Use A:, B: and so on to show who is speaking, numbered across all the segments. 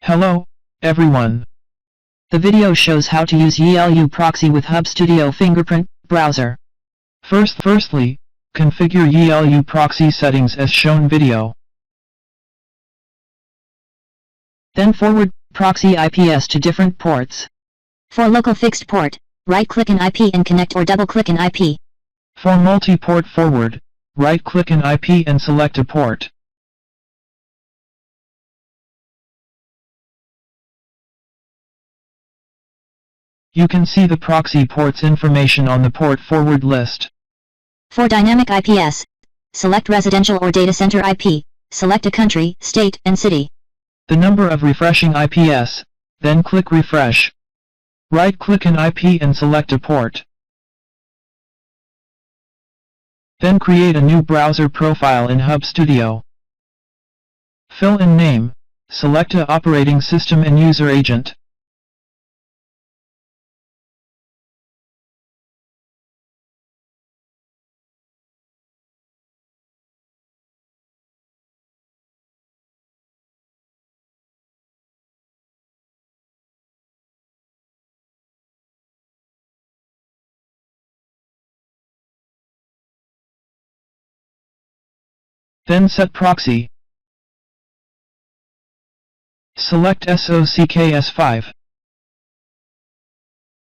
A: Hello, everyone.
B: The video shows how to use YiLuProxy with Hubstudio Fingerprint browser.
A: Firstly, configure YiLuProxy settings as shown video.
B: Then forward proxy IPs to different ports.
C: For local fixed port, right-click an IP and connect or double-click an IP.
A: For multi-port forward, right-click an IP and select a port. You can see the proxy port's information on the port forward list.
C: For dynamic IPs, select residential or data center IP, select a country, state, and city.
A: The number of refreshing IPs, then click Refresh. Right-click an IP and select a port. Then create a new browser profile in Hubstudio. Fill in name, select a operating system and user agent. Then set proxy. Select SOCKS5.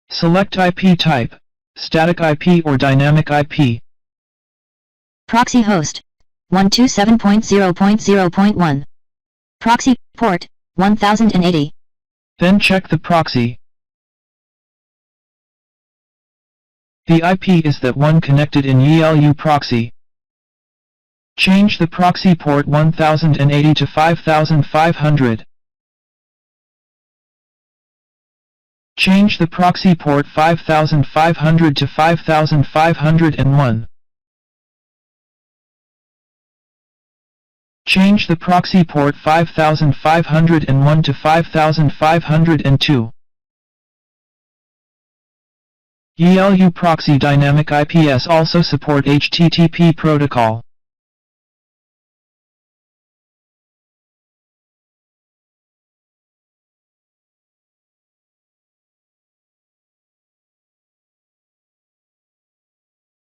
A: Select IP type, static IP or dynamic IP.
C: Proxy host 127.0.0.1. Proxy port 1080.
A: Then check the proxy. The IP is that one connected in YiLuProxy. Change the proxy port 1080 to 5500. Change the proxy port 5500 to 5501. Change the proxy port 5501 to 5502. YiLuProxy dynamic IPs also support HTTP protocol.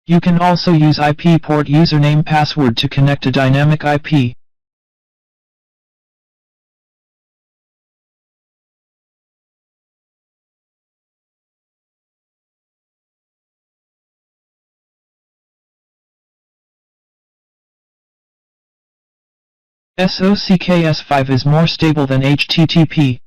A: You can also use IP port username password to connect a dynamic IP. SOCKS5 is more stable than HTTP.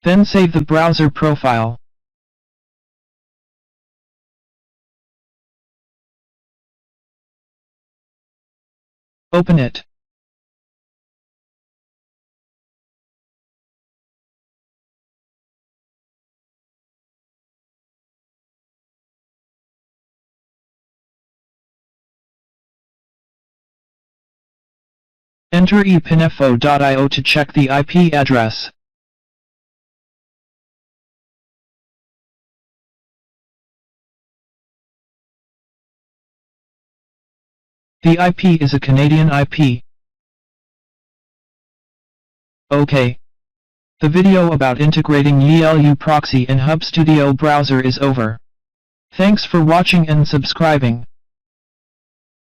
A: Then save the browser profile. Open it. Enter epinfo.io to check the IP address. The IP is a Canadian IP. OK. The video about integrating YiLuProxy and Hubstudio browser is over. Thanks for watching and subscribing.